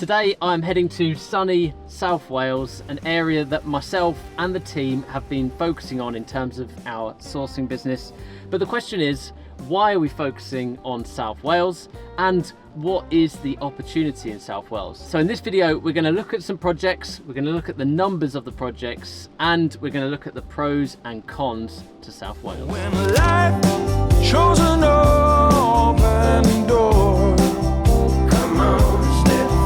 Today I'm heading to sunny South Wales, an area that myself and the team have been focusing on in terms of our sourcing business. But the question is, why are we focusing on South Wales and what is the opportunity in South Wales? So in this video, we're going to look at some projects, we're going to look at the numbers of the projects, and we're going to look at the pros and cons to South Wales. When life shows an open door, come on, step through.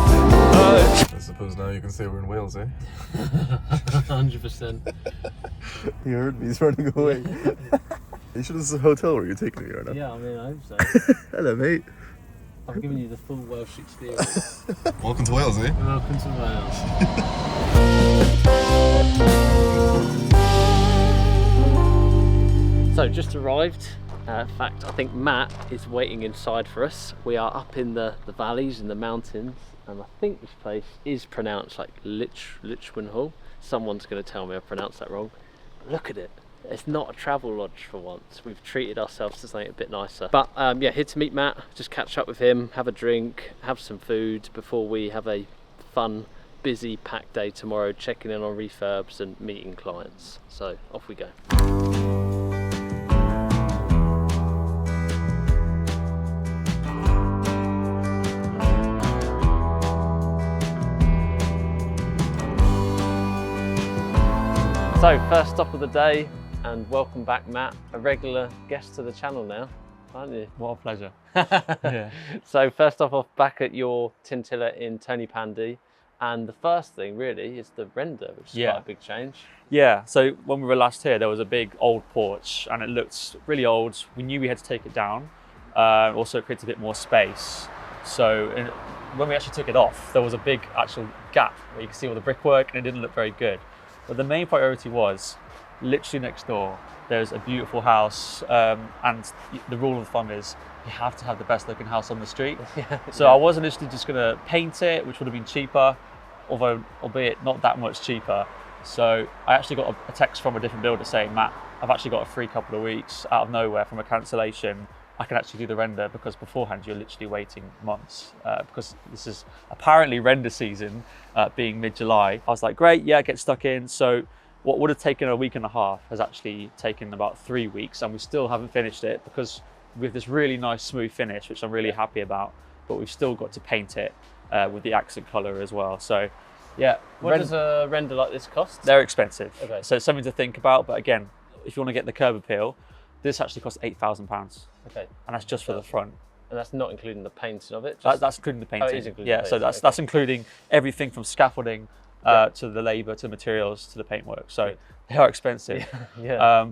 I suppose now you can say we're in Wales, eh? 100%. You heard me, he's running away. You sure this is a hotel where you're taking me right now? Yeah, I mean, I hope so. Hello, mate. I've given you the full Welsh experience. Welcome to Wales, eh? Welcome to Wales. So just arrived. In fact, I think Matt is waiting inside for us. We are up in the valleys and the mountains, and I think this place is pronounced like Lichwyn Hall. Someone's going to tell me I pronounced that wrong. Look at it. It's not a travel lodge for once. We've treated ourselves to something a bit nicer. But yeah, here to meet Matt, just catch up with him, have a drink, have some food before we have a fun, busy, packed day tomorrow, checking in on refurbs and meeting clients. So off we go. So first stop of the day, and welcome back, Matt, a regular guest to the channel now, aren't you? What a pleasure. Yeah. So first off, back at your Tintilla in Tony Pandy, and the first thing really is the render, which is quite a big change. Yeah, so when we were last here, there was a big old porch and it looked really old. We knew we had to take it down. Also it creates a bit more space. So when we actually took it off, there was a big actual gap where you can see all the brickwork and it didn't look very good. But the main priority was literally next door, there's a beautiful house, and the rule of thumb is you have to have the best looking house on the street. So I was initially just going to paint it, which would have been cheaper, albeit not that much cheaper. So I actually got a text from a different builder saying, Matt, I've actually got a free couple of weeks out of nowhere from a cancellation. I can actually do the render, because beforehand you're literally waiting months, because this is apparently render season, being mid-July. I was like, great, yeah, get stuck in. So what would have taken a week and a half has actually taken about 3 weeks, and we still haven't finished it because we have this really nice smooth finish, which I'm really happy about, but we've still got to paint it with the accent color as well. So yeah. What does a render like this cost? They're expensive. Okay. So it's something to think about, but again, if you want to get the curb appeal, this actually costs £8,000. Okay. And that's just for the front. And that's not including the painting of it? That's including the painting. Oh, it is including yeah, the so painting. that's including everything from scaffolding to the labour, to the materials, to the paintwork. So they are expensive.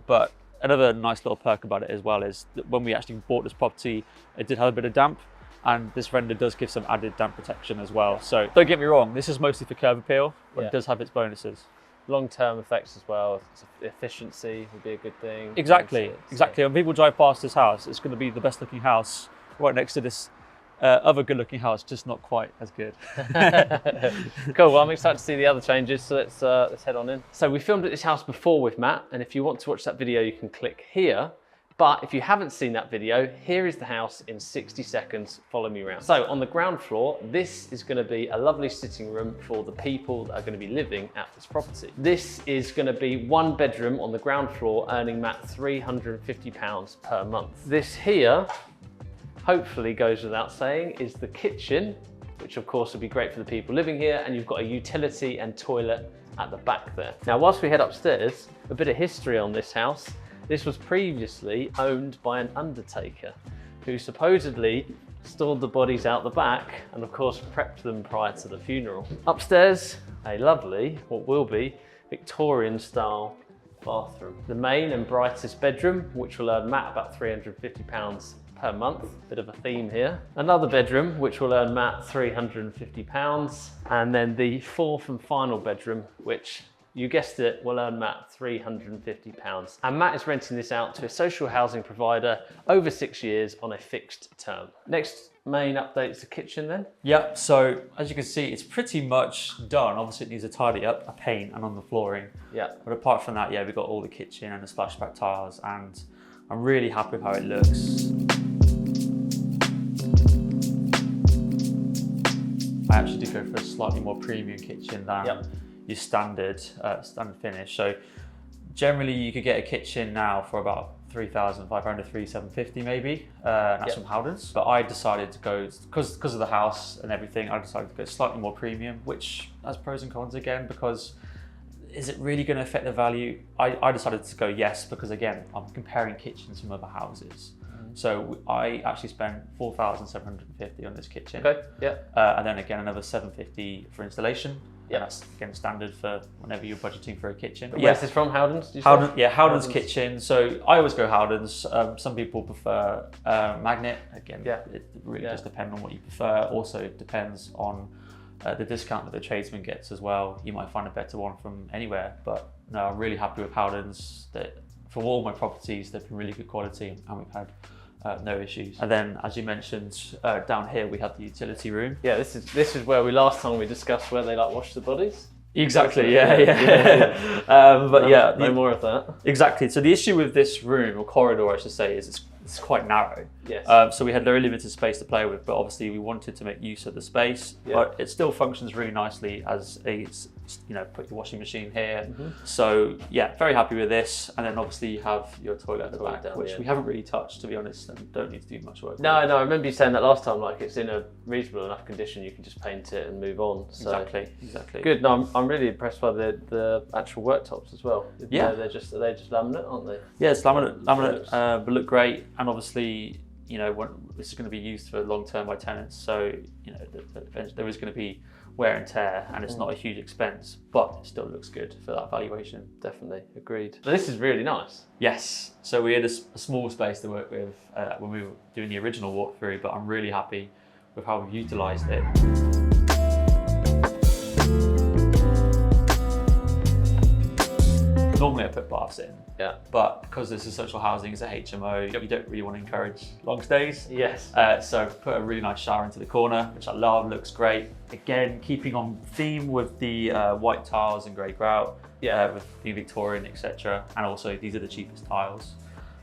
But another nice little perk about it as well is that when we actually bought this property, it did have a bit of damp, and this render does give some added damp protection as well. So don't get me wrong, this is mostly for curb appeal, but it does have its bonuses. Long-term effects as well. Efficiency would be a good thing. Exactly. When people drive past this house, it's going to be the best looking house right next to this other good looking house, just not quite as good. Cool, well I'm excited to see the other changes, so let's head on in. So we filmed at this house before with Matt, and if you want to watch that video you can click here. But if you haven't seen that video, here is the house in 60 seconds. Follow me around. So on the ground floor, this is going to be a lovely sitting room for the people that are going to be living at this property. This is going to be 1 bedroom on the ground floor, earning Matt £350 per month. This here, hopefully goes without saying, is the kitchen, which of course would be great for the people living here, and you've got a utility and toilet at the back there. Now, whilst we head upstairs, a bit of history on this house. This was previously owned by an undertaker who supposedly stored the bodies out the back and of course prepped them prior to the funeral. Upstairs, a lovely, what will be, Victorian style bathroom. The main and brightest bedroom, which will earn Matt about £350 per month. Bit of a theme here. Another bedroom, which will earn Matt £350. And then the 4th and final bedroom, which, you guessed it, will earn Matt £350. And Matt is renting this out to a social housing provider over 6 years on a fixed term. Next main update is the kitchen then. Yep, so as you can see, it's pretty much done. Obviously it needs a tidy up, a paint and on the flooring. Yeah. But apart from that, yeah, we've got all the kitchen and the splashback tiles, and I'm really happy with how it looks. I actually did go for a slightly more premium kitchen than your standard finish. So generally you could get a kitchen now for about 3,500, 3,750 maybe, that's from Howdens. But I decided to go, because of the house and everything, I decided to go slightly more premium, which has pros and cons again, because is it really going to affect the value? I decided to go yes, because again, I'm comparing kitchens from other houses. So I actually spent 4,750 on this kitchen. Okay, yeah. And then again, another 750 for installation. Yeah, that's again standard for whenever you're budgeting for a kitchen. But where's this from? Howdens? Did you say? Howdens Kitchen. So I always go Howdens. Some people prefer Magnet. Again, it really does depend on what you prefer. Also, it depends on the discount that the tradesman gets as well. You might find a better one from anywhere. But no, I'm really happy with Howdens. That for all my properties, they've been really good quality, and we've had no issues. And then, as you mentioned, down here we have the utility room. Yeah, this is where last time we discussed where they like wash the bodies. Exactly. But no more of that. Exactly. So the issue with this room, or corridor, I should say, is it's quite narrow. Yes. So we had very limited space to play with, but obviously we wanted to make use of the space. But it still functions really nicely as a, put your washing machine here. So yeah, very happy with this. And then obviously you have your toilet at the back, which we haven't really touched, to be honest, and don't need to do much work. No, I remember you saying that last time. Like, it's in a reasonable enough condition, you can just paint it and move on. So Exactly. Good. No, I'm really impressed by the actual worktops as well. Yeah, are they just laminate, aren't they? Yeah, it's laminate, but look great. And obviously, this is going to be used for long-term by tenants, so there is going to be wear and tear, and it's not a huge expense, but it still looks good for that valuation. Definitely, agreed. This is really nice. Yes, so we had a small space to work with when we were doing the original walkthrough, but I'm really happy with how we've utilised it. Normally I put baths in, but because this is social housing, it's a HMO, you don't really want to encourage long stays. Yes. So put a really nice shower into the corner, which I love, looks great. Again, keeping on theme with the white tiles and grey grout, with the Victorian, etc. And also these are the cheapest tiles.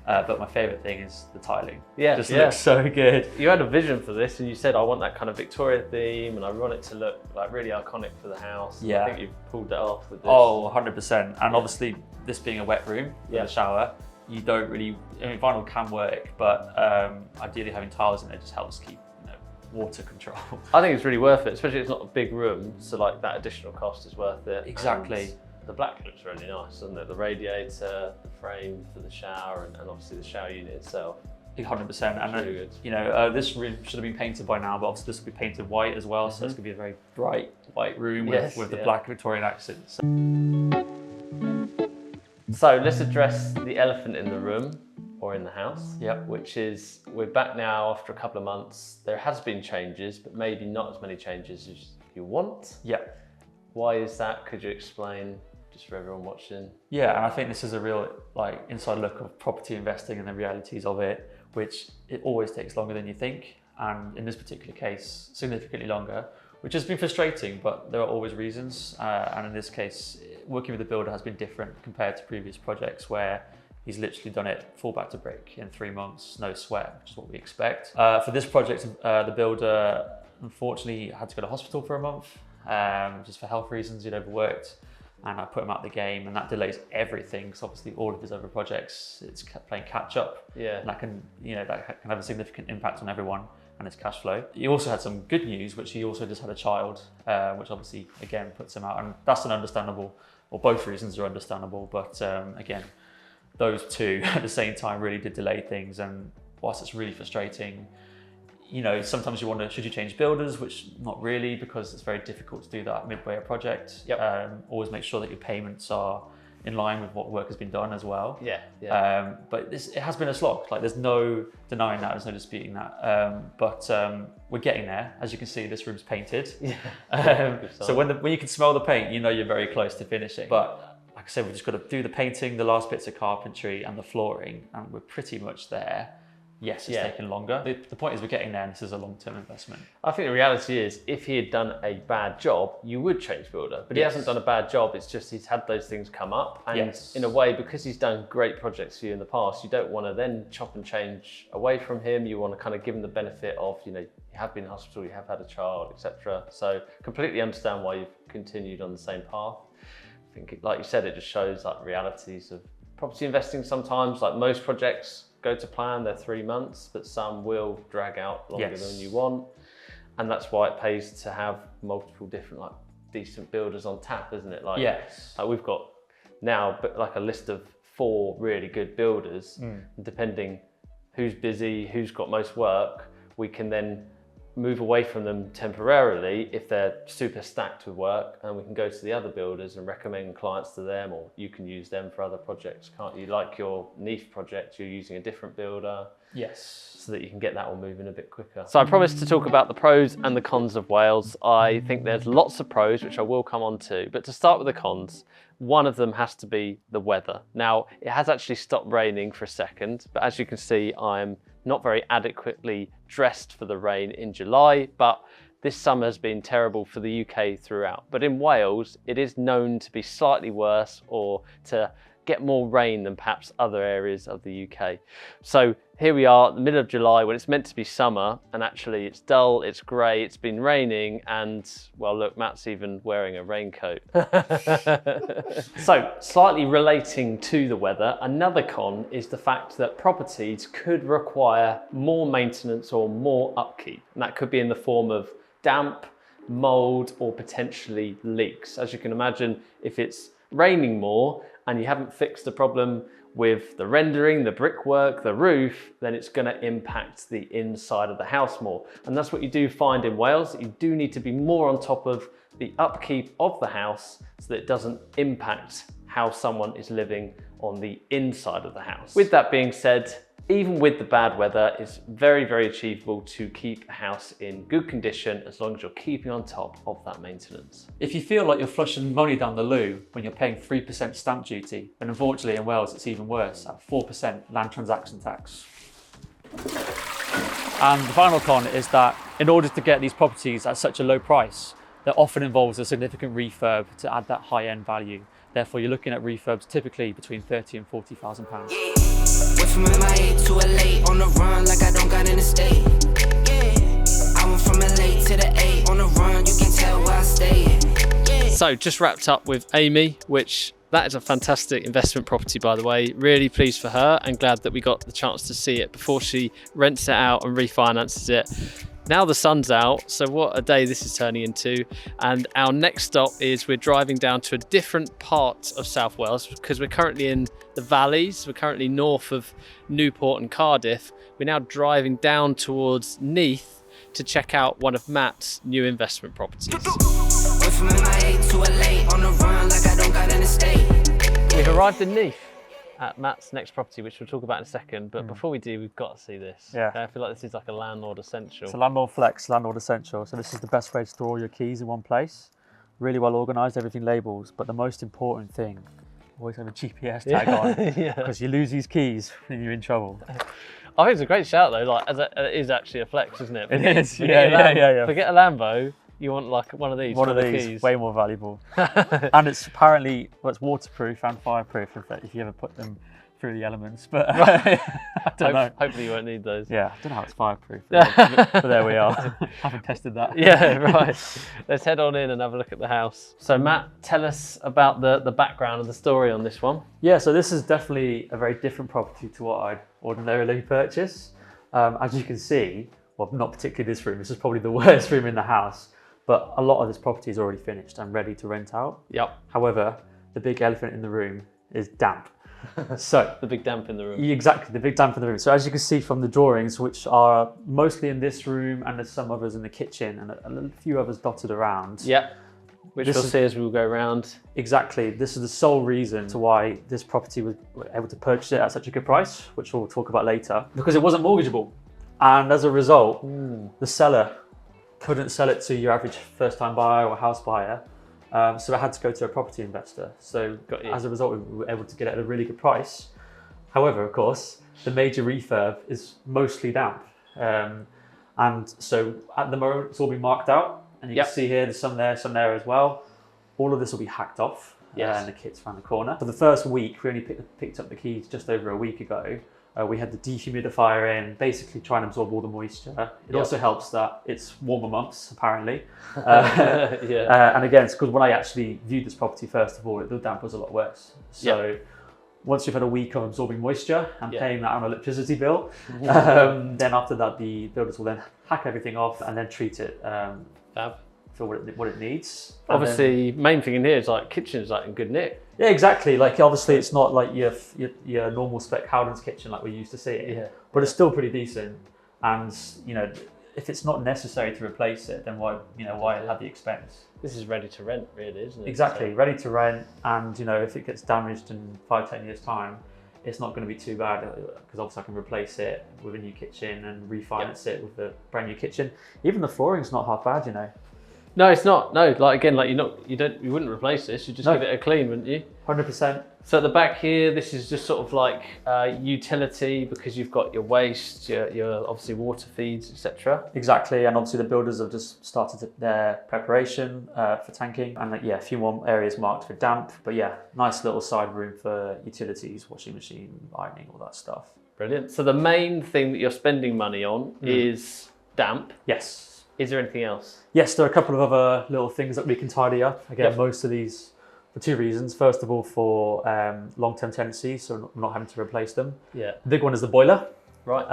But my favourite thing is the tiling. Just looks so good. You had a vision for this, and you said, I want that kind of Victorian theme, and I want it to look like really iconic for the house. Yeah. I think you've pulled that off with this. Oh, 100%. And obviously, this being a wet room with a shower, you don't really, vinyl can work, but ideally having tiles in there just helps keep water control. I think it's really worth it, especially it's not a big room, so like that additional cost is worth it. Exactly. And the black looks really nice, doesn't it? The radiator, the frame for the shower, and obviously the shower unit itself. 100%. And really good. This room should have been painted by now, but obviously this will be painted white as well, so it's going to be a very bright white room with the black Victorian accents. So let's address the elephant in the room, or in the house, which is, we're back now after a couple of months. There has been changes, but maybe not as many changes as you want. Why is that? Could you explain, just for everyone watching? Yeah, and I think this is a real inside look of property investing and the realities of it, which it always takes longer than you think. And in this particular case, significantly longer, which has been frustrating, but there are always reasons. And in this case, working with the builder has been different compared to previous projects where he's literally done it full back to brick in 3 months, no sweat, which is what we expect. For this project, the builder unfortunately had to go to hospital for a month, just for health reasons. He'd overworked, and I put him out the game, and that delays everything, because obviously all of his other projects, it's playing catch up. And that can have a significant impact on everyone and his cash flow. He also had some good news, which he also just had a child, which obviously again puts him out, and that's an understandable, or both reasons are understandable, but again, those two at the same time really did delay things. And whilst it's really frustrating, sometimes you wonder, should you change builders? Which not really, because it's very difficult to do that midway a project. Always make sure that your payments are in line with what work has been done as well. But it has been a slog. There's no denying that, there's no disputing that. But we're getting there. As you can see, this room's painted. So when you can smell the paint, you're very close to finishing. But like I said, we've just got to do the painting, the last bits of carpentry and the flooring, and we're pretty much there. yes, it's taken longer. The point is we're getting there and this is a long-term investment. I think the reality is if he had done a bad job, you would change builder, but he hasn't done a bad job. It's just he's had those things come up, and in a way, because he's done great projects for you in the past, you don't want to then chop and change away from him. You want to kind of give him the benefit of, you know, you have been in hospital, you have had a child, etc. So completely understand why you've continued on the same path. I think, like you said, it just shows like realities of property investing. Sometimes, like most projects go to plan, they're 3 months, but some will drag out longer than you want. And that's why it pays to have multiple different like decent builders on tap, isn't it? Like, like we've got now like a list of 4 really good builders, depending who's busy, who's got most work, we can then move away from them temporarily if they're super stacked with work, and we can go to the other builders and recommend clients to them, or you can use them for other projects, can't you? Like your Neath project, you're using a different builder. Yes. So that you can get that one moving a bit quicker. So I promised to talk about the pros and the cons of Wales. I think there's lots of pros, which I will come on to, but to start with the cons, one of them has to be the weather. Now, it has actually stopped raining for a second, but as you can see, I'm not very adequately dressed for the rain in July, but this summer has been terrible for the UK throughout. But in Wales, it is known to be slightly worse, or to get more rain than perhaps other areas of the UK. So here we are, the middle of July, when it's meant to be summer, and actually it's dull, it's grey, it's been raining, and well, look, Matt's even wearing a raincoat. So slightly relating to the weather, another con is the fact that properties could require more maintenance or more upkeep. And that could be in the form of damp, mold, or potentially leaks. As you can imagine, if it's raining more and you haven't fixed the problem with the rendering, the brickwork, the roof, then it's going to impact the inside of the house more. And that's what you do find in Wales, that you do need to be more on top of the upkeep of the house so that it doesn't impact how someone is living on the inside of the house. With that being said, even with the bad weather, it's very, very achievable to keep a house in good condition as long as you're keeping on top of that maintenance. If you feel like you're flushing money down the loo when you're paying 3% stamp duty, then unfortunately in Wales it's even worse at 4% land transaction tax. And the final con is that in order to get these properties at such a low price, that often involves a significant refurb to add that high-end value. Therefore, you're looking at refurbs typically between £30,000 and £40,000. Went from MIA to LA on the run like I don't got an estate. I went from LA to the A on the run, you can tell where I stay. So just wrapped up with Amy, which that is a fantastic investment property, by the way. Really pleased for her and glad that we got the chance to see it before she rents it out and refinances it. Now the sun's out, so what a day this is turning into. And our next stop is we're driving down to a different part of South Wales, because we're currently in the valleys. We're currently north of Newport and Cardiff. We're now driving down towards Neath to check out one of Matt's new investment properties. We've arrived in Neath at Matt's next property, which we'll talk about in a second. But before we do, we've got to see this. Yeah. I feel like this is like a landlord essential. It's a landlord flex, landlord essential. So this is the best way to store all your keys in one place. Really well organised, everything labels. But the most important thing, always have a GPS tag on, because you lose these keys when you're in trouble. I think it's a great shout though. Like, it is actually a flex, isn't it? It is. Yeah. Forget a Lambo. You want like one of these. One of these, keys. Way more valuable. And it's apparently, well, it's waterproof and fireproof if you ever put them through the elements. But I don't know. Hopefully you won't need those. Yeah, I don't know how it's fireproof, but there we are. Haven't tested that. Yeah, right. Let's head on in and have a look at the house. So Matt, tell us about the background and the story on this one. Yeah, so this is definitely a very different property to what I'd ordinarily purchase. As you can see, well, not particularly this room. This is probably the worst room in the house. But a lot of this property is already finished and ready to rent out. Yep. However, the big elephant in the room is damp. So the big damp in the room. Exactly, the big damp in the room. So as you can see from the drawings, which are mostly in this room, and there's some others in the kitchen and a few others dotted around. Yep. Which we'll see as we will go around. Exactly. This is the sole reason to why this property was able to purchase it at such a good price, which we'll talk about later, because it wasn't mortgageable. And as a result, the seller couldn't sell it to your average first-time buyer or house buyer, so it had to go to a property investor. So as a result, we were able to get it at a really good price. However, of course, the major refurb is mostly damp. And so at the moment, it's all been marked out. And you can see here, there's some there as well. All of this will be hacked off. And the kit's around the corner. For the first week, we only picked up the keys just over a week ago. We had the dehumidifier in, basically trying to absorb all the moisture. It also helps that it's warmer months, apparently. And again, it's because when I actually viewed this property, first of all, the damp was a lot worse. So once you've had a week of absorbing moisture and paying that on an electricity bill, then after that, the builders will then hack everything off and then treat it for what it needs. Obviously, main thing in here is like kitchen's like in good nick. Yeah, exactly. Like obviously, it's not like your normal spec Howden's kitchen like we used to see it, but it's still pretty decent. And you know, if it's not necessary to replace it, then why have the expense? This is ready to rent, really, isn't it? Exactly, ready to rent. And you know, if it gets damaged in 5-10 years' time, it's not going to be too bad because obviously I can replace it with a new kitchen and refinance it with a brand new kitchen. Even the flooring's not half bad, you know. No, it's not. No, like again, like you wouldn't replace this. You just give it a clean, wouldn't you? 100%. So at the back here, this is just sort of like utility because you've got your waste, your obviously water feeds, etc. Exactly, and obviously the builders have just started their preparation for tanking, and a few more areas marked for damp. But yeah, nice little side room for utilities, washing machine, ironing, all that stuff. Brilliant. So the main thing that you're spending money on is damp. Yes. Is there anything else? Yes, there are a couple of other little things that we can tidy up. Again, most of these for two reasons. First of all, for long-term tenancies, so not having to replace them. Yeah. The big one is the boiler. Right.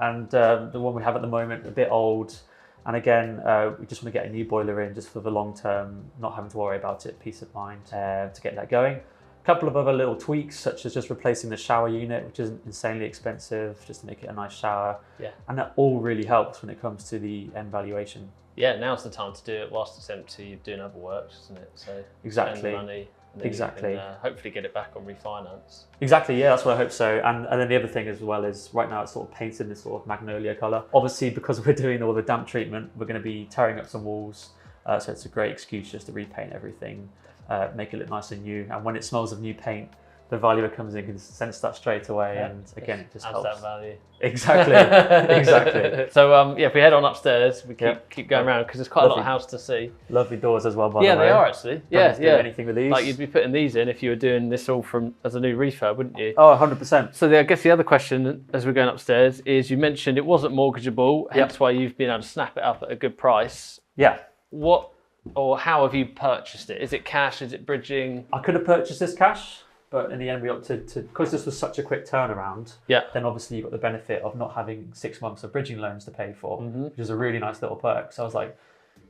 And the one we have at the moment, a bit old. And again, we just want to get a new boiler in just for the long term, not having to worry about it, peace of mind to get that going. A couple of other little tweaks, such as just replacing the shower unit, which isn't insanely expensive, just to make it a nice shower. Yeah. And that all really helps when it comes to the end valuation. Yeah, now's the time to do it whilst it's empty. You're doing other work, isn't it? So exactly. Spend the money. And then you can, hopefully get it back on refinance. Exactly, yeah, that's what I hope so. And then the other thing as well is right now it's sort of painted in this sort of magnolia colour. Obviously, because we're doing all the damp treatment, we're going to be tearing up some walls. So it's a great excuse just to repaint everything, make it look nice and new. And when it smells of new paint, the valuer comes in and can sense that straight away. Yeah. And again, it just helps. Adds that value. Exactly, exactly. So if we head on upstairs, we keep going around because there's quite a lot of house to see. Lovely doors as well, by the way. Yeah, they are actually. Yeah. Anything with these? Like you'd be putting these in if you were doing this all as a new refurb, wouldn't you? Oh, 100%. So I guess the other question as we're going upstairs is you mentioned it wasn't mortgageable, hence why you've been able to snap it up at a good price. Yeah. What or how have you purchased it? Is it cash? Is it bridging? I could have purchased this cash. But in the end, we opted to, because this was such a quick turnaround, then obviously you've got the benefit of not having 6 months of bridging loans to pay for, which is a really nice little perk. So I was like,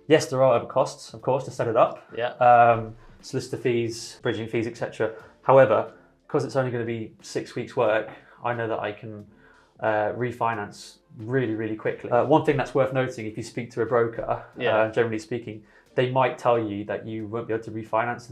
yes, there are other costs, of course, to set it up. Yeah. Solicitor fees, bridging fees, etc. However, because it's only going to be 6 weeks work, I know that I can refinance really, really quickly. One thing that's worth noting, if you speak to a broker, generally speaking, they might tell you that you won't be able to refinance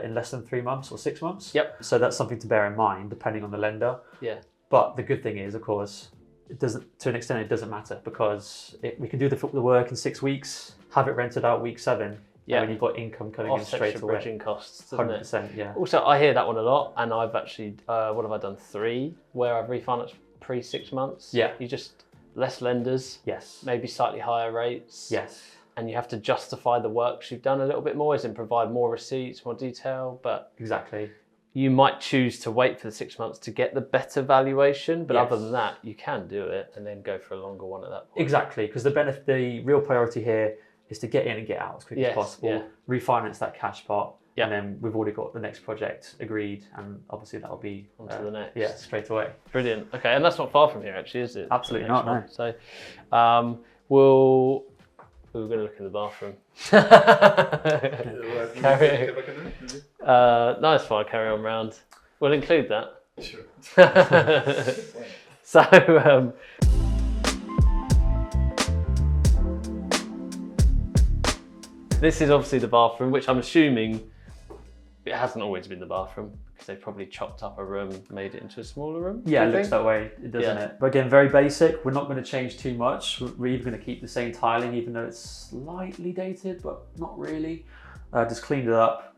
in less than 3 months or 6 months. Yep. So that's something to bear in mind, depending on the lender. Yeah. But the good thing is, of course, it doesn't. To an extent, it doesn't matter because we can do the work in 6 weeks, have it rented out week 7. Yeah. And then you've got income coming in straight away. Bridging costs, doesn't 100%. It? Yeah. Also, I hear that one a lot, and I've actually, what have I done? 3 where I've refinanced pre 6 months. Yeah. You just less lenders. Yes. Maybe slightly higher rates. Yes. And you have to justify the works you've done a little bit more, as in provide more receipts, more detail. But exactly, you might choose to wait for the 6 months to get the better valuation. But other than that, you can do it and then go for a longer one at that point. Exactly, because the real priority here is to get in and get out as quickly as possible. Refinance that cash pot, and then we've already got the next project agreed, and obviously that'll be on to the next. Yeah, straight away. Brilliant. Okay, and that's not far from here, actually, is it? Absolutely not. No. So, we're going to look in the bathroom. No, it's fine. Carry on round. We'll include that. Sure. So, this is obviously the bathroom, which I'm assuming it hasn't always been the bathroom because they probably chopped up a room, made it into a smaller room. Yeah, it looks that way, doesn't it? But again, very basic. We're not going to change too much. We're even going to keep the same tiling, even though it's slightly dated, but not really. Just cleaned it up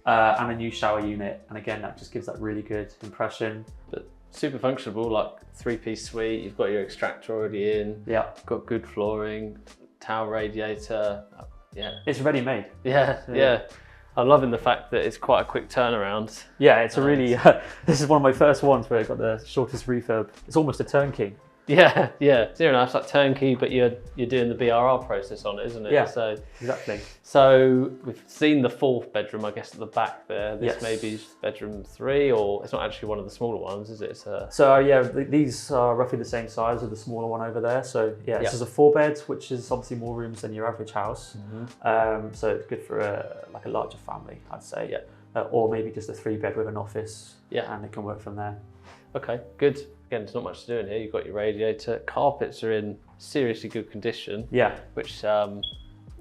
and a new shower unit. And again, that just gives that really good impression. But super functional, like 3-piece suite. You've got your extractor already in. Yeah. Got good flooring, towel radiator. Yeah. It's ready made. Yeah. I'm loving the fact that it's quite a quick turnaround. Yeah, it's a really, this is one of my first ones where I got the shortest refurb. It's almost a turnkey. Yeah. Zero enough, it's like turnkey, but you're doing the BRR process on it, isn't it? Yeah, So exactly. So we've seen the 4th bedroom, I guess, at the back there. This Yes. may be bedroom 3, or it's not actually one of the smaller ones, is it? It's a... So yeah, these are roughly the same size as the smaller one over there. So yeah, this is a 4-bed, which is obviously more rooms than your average house. So it's good for like a larger family, I'd say. Yeah. Or maybe just a 3-bed with an office. Yeah. And it can work from there. Okay, good. Again, there's not much to do in here. You've got your radiator. Carpets are in seriously good condition. Yeah. Which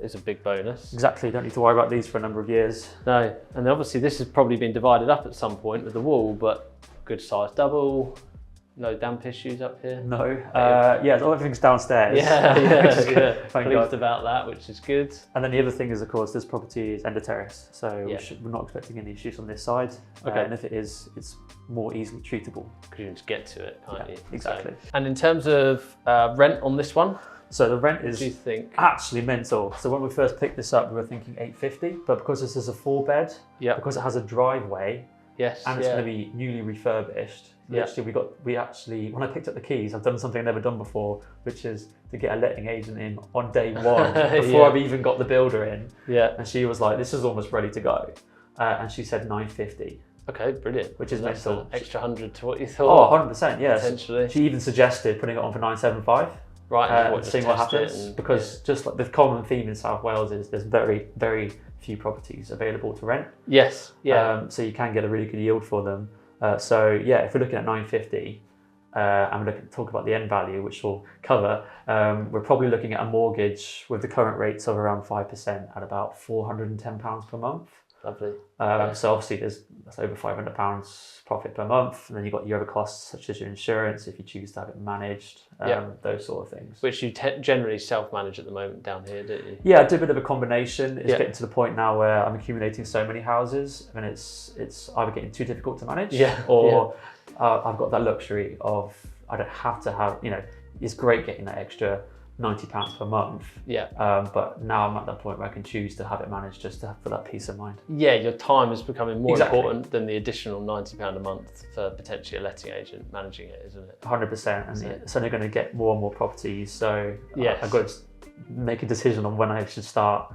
is a big bonus. Exactly. Don't need to worry about these for a number of years. No, and then obviously this has probably been divided up at some point with the wall, but good size double. No damp issues up here. No. Yeah, everything's downstairs. Yeah. Thank Pleased God. about that, which is good. And then the other thing is, of course, this property is end of terrace, so we're not expecting any issues on this side. Okay. And if it is, it's more easily treatable. Because you can just get to it, can't you? Exactly. So, and in terms of rent on this one, So the rent what is do you think? actually mental. So when we first picked this up, we were thinking 850, but because this is a 4-bed, because it has a driveway, Yes. and it's going to be newly refurbished. Literally, when I picked up the keys, I've done something I've never done before, which is to get a letting agent in on day one before I've even got the builder in. Yeah. And she was like, "This is almost ready to go," and she said 950. Okay, brilliant. Which is That's mental. an extra 100 to what you thought. Oh, 100%, yes. Potentially. She even suggested putting it on for 975. Right. And seeing what happens, because just like the common theme in South Wales is there's very, very few properties available to rent. Yes. Yeah. So you can get a really good yield for them. So yeah, if we're looking at 950, and we're looking to talk about the end value, which we'll cover, we're probably looking at a mortgage with the current rates of around 5% at about £410 per month. Lovely. So obviously that's over £500 profit per month, and then you've got your other costs such as your insurance if you choose to have it managed, those sort of things. Which you generally self-manage at the moment down here, don't you? Yeah, I do a bit of a combination. It's getting to the point now where I'm accumulating so many houses, and it's either getting too difficult to manage, or I've got that luxury of I don't have to have, it's great getting that extra £90 per month. Yeah. But now I'm at that point where I can choose to have it managed just for that peace of mind. Yeah, your time is becoming more important than the additional £90 a month for potentially a letting agent managing it, isn't it? 100%. And it's only going to get more and more properties. So I've got to make a decision on when I should start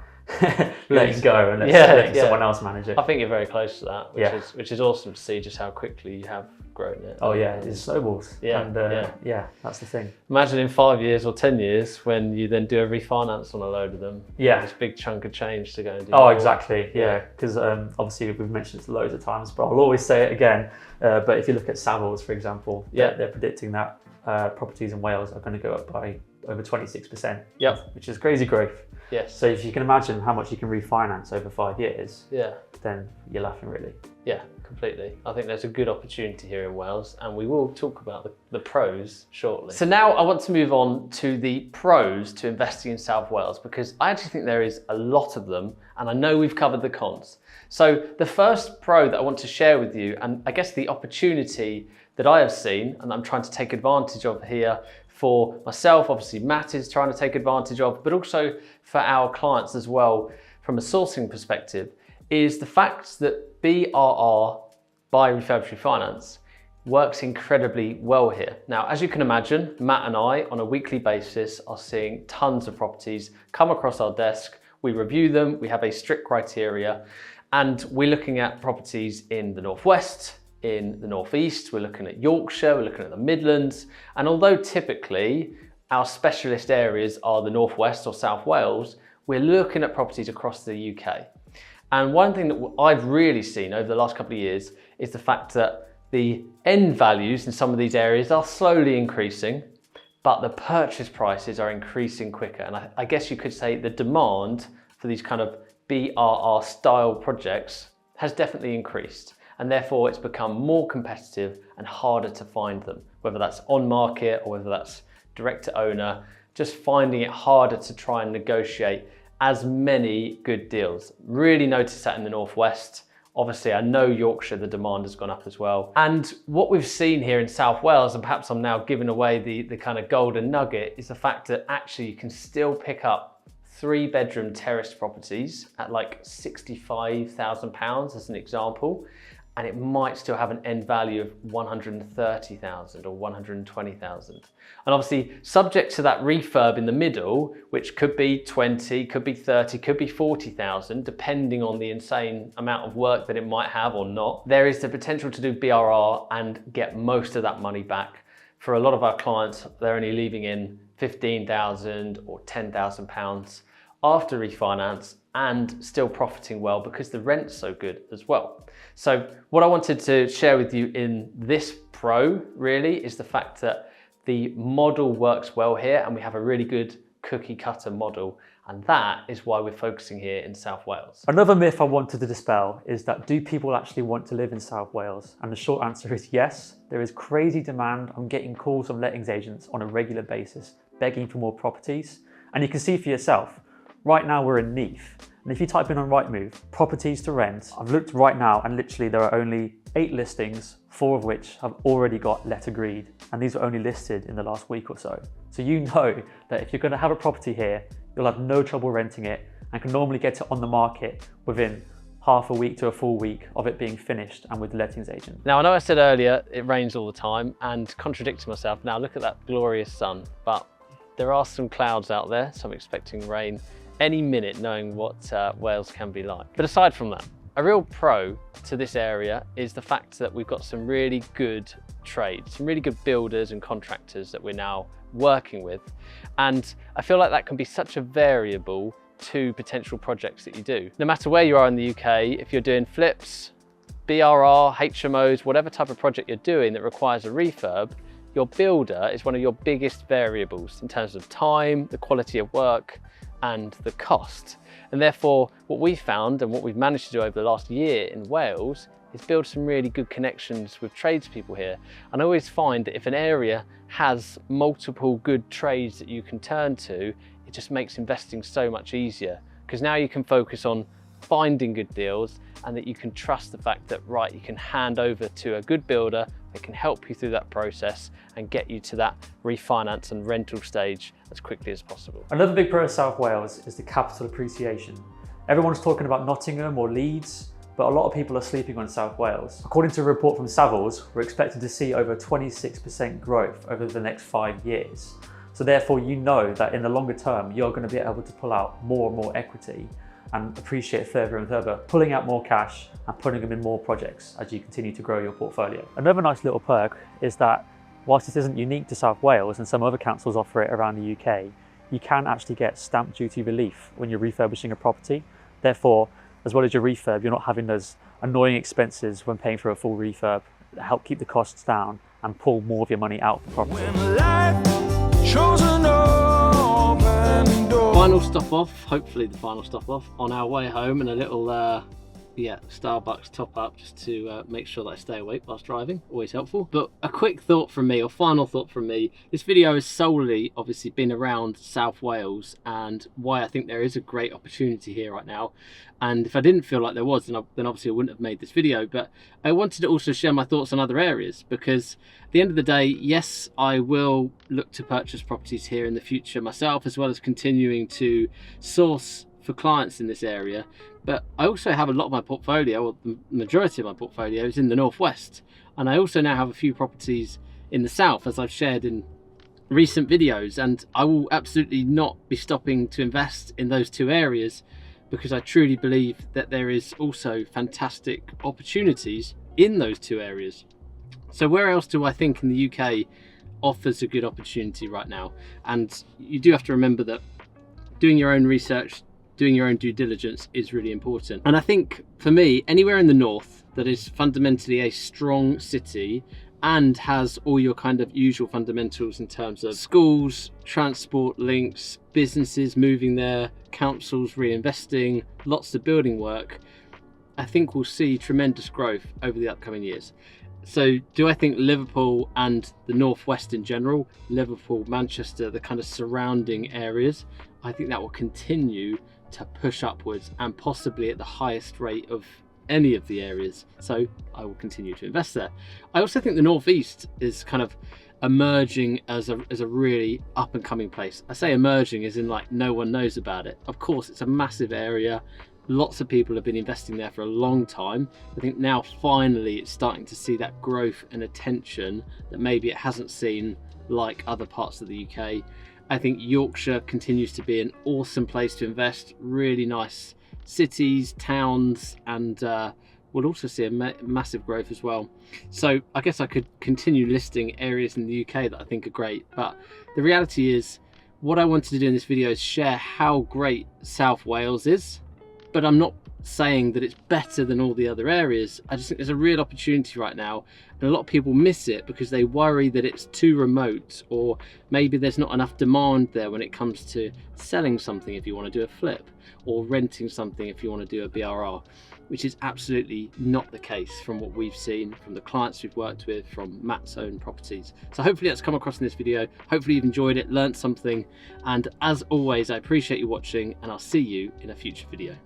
letting go and letting someone else manage it. I think you're very close to that, which is awesome to see just how quickly you have grown it. Oh yeah, it snowballs. And that's the thing. Imagine in 5 years or 10 years when you then do a refinance on a load of them. Yeah. This big chunk of change to go and do. Oh, exactly. Yeah, because obviously we've mentioned it loads of times, but I'll always say it again. But if you look at Savills, for example, they're predicting that properties in Wales are going to go up by over 26%. Yep. Which is crazy growth. Yes. So if you can imagine how much you can refinance over 5 years, then you're laughing really. Yeah, completely. I think there's a good opportunity here in Wales, and we will talk about the pros shortly. So now I want to move on to the pros to investing in South Wales, because I actually think there is a lot of them, and I know we've covered the cons. So the first pro that I want to share with you, and I guess the opportunity that I have seen and I'm trying to take advantage of here for myself, obviously Matt is trying to take advantage of, but also for our clients as well from a sourcing perspective, is the fact that BRR, Buy Refurbish Refinance, works incredibly well here. Now, as you can imagine, Matt and I on a weekly basis are seeing tons of properties come across our desk. We review them, we have a strict criteria, and we're looking at properties in the Northwest, in the Northeast, we're looking at Yorkshire, we're looking at the Midlands, and although typically our specialist areas are the Northwest or South Wales, we're looking at properties across the UK. And one thing that I've really seen over the last couple of years is the fact that the end values in some of these areas are slowly increasing, but the purchase prices are increasing quicker. And I guess you could say the demand for these kind of BRR style projects has definitely increased. And therefore it's become more competitive and harder to find them, whether that's on market or whether that's direct to owner, just finding it harder to try and negotiate as many good deals. Really noticed that in the Northwest, Obviously, I know Yorkshire, the demand has gone up as well. And what we've seen here in South Wales, and perhaps I'm now giving away the kind of golden nugget, is the fact that actually you can still pick up 3-bedroom terraced properties at like £65,000 as an example, and it might still have an end value of 130,000 or 120,000. And obviously, subject to that refurb in the middle, which could be 20, could be 30, could be 40,000, depending on the insane amount of work that it might have or not, there is the potential to do BRR and get most of that money back. For a lot of our clients, they're only leaving in 15,000 or 10,000 pounds after refinance and still profiting well because the rent's so good as well. So what I wanted to share with you in this pro really is the fact that the model works well here and we have a really good cookie cutter model, and that is why we're focusing here in South Wales. Another myth I wanted to dispel is that do people actually want to live in South Wales? And the short answer is yes. There is crazy demand. I'm getting calls from lettings agents on a regular basis begging for more properties, and you can see for yourself. Right now we're in Neath, and if you type in on Rightmove, properties to rent, I've looked right now and literally there are only 8 listings, 4 of which have already got let agreed, and these are only listed in the last week or so. So you know that if you're going to have a property here, you'll have no trouble renting it and can normally get it on the market within half a week to a full week of it being finished and with the lettings agent. Now, I know I said earlier it rains all the time, and contradicting myself, now look at that glorious sun, but there are some clouds out there, so I'm expecting rain any minute, knowing what Wales can be like. But aside from that, a real pro to this area is the fact that we've got some really good trades, some really good builders and contractors that we're now working with. And I feel like that can be such a variable to potential projects that you do. No matter where you are in the UK, if you're doing flips, BRR, HMOs, whatever type of project you're doing that requires a refurb, your builder is one of your biggest variables in terms of time, the quality of work, and the cost. And therefore, what we found and what we've managed to do over the last year in Wales is build some really good connections with tradespeople here. And I always find that if an area has multiple good trades that you can turn to, it just makes investing so much easier, because now you can focus on finding good deals, and that you can trust the fact that, right, you can hand over to a good builder that can help you through that process and get you to that refinance and rental stage as quickly as possible. Another big pro of South Wales is the capital appreciation. Everyone's talking about Nottingham or Leeds, but a lot of people are sleeping on South Wales. According to a report from Savills, we're expected to see over 26% growth over the next 5 years. So therefore, you know that in the longer term, you're going to be able to pull out more and more equity and appreciate further and further, pulling out more cash and putting them in more projects as you continue to grow your portfolio. Another nice little perk is that whilst this isn't unique to South Wales and some other councils offer it around the UK, you can actually get stamp duty relief when you're refurbishing a property. Therefore, as well as your refurb, you're not having those annoying expenses when paying for a full refurb that help keep the costs down and pull more of your money out of the property. When life shows an open door. Final stop off, hopefully the final stop off, on our way home, and a little Starbucks top up just to make sure that I stay awake whilst driving, always helpful. But a quick thought from me, or final thought from me, this video has solely obviously been around South Wales and why I think there is a great opportunity here right now. And if I didn't feel like there was, then obviously I wouldn't have made this video. But I wanted to also share my thoughts on other areas, because at the end of the day, yes, I will look to purchase properties here in the future myself, as well as continuing to source for clients in this area. But I also have a lot of my portfolio, or the majority of my portfolio, is in the northwest, and I also now have a few properties in the south, as I've shared in recent videos, and I will absolutely not be stopping to invest in those two areas, because I truly believe that there is also fantastic opportunities in those two areas. So where else do I think in the UK offers a good opportunity right now? And you do have to remember that doing your own research, doing your own due diligence is really important. And I think for me, anywhere in the north that is fundamentally a strong city and has all your kind of usual fundamentals in terms of schools, transport links, businesses moving there, councils reinvesting, lots of building work, I think we'll see tremendous growth over the upcoming years. So do I think Liverpool and the northwest in general, Liverpool, Manchester, the kind of surrounding areas, I think that will continue to push upwards, and possibly at the highest rate of any of the areas, so I will continue to invest there. I also think the Northeast is kind of emerging as a really up and coming place. I say emerging as in like no one knows about it. Of course, it's a massive area. Lots of people have been investing there for a long time. I think now finally it's starting to see that growth and attention that maybe it hasn't seen like other parts of the UK. I think Yorkshire continues to be an awesome place to invest. Really nice cities, towns, and we'll also see a massive growth as well. So I guess I could continue listing areas in the UK that I think are great, but the reality is what I wanted to do in this video is share how great South Wales is, but I'm not saying that it's better than all the other areas. I just think there's a real opportunity right now, and a lot of people miss it because they worry that it's too remote, or maybe there's not enough demand there when it comes to selling something if you want to do a flip, or renting something if you want to do a BRR, which is absolutely not the case from what we've seen from the clients we've worked with, from Matt's own properties. So hopefully that's come across in this video. Hopefully you've enjoyed it, learned something, and as always, I appreciate you watching, and I'll see you in a future video.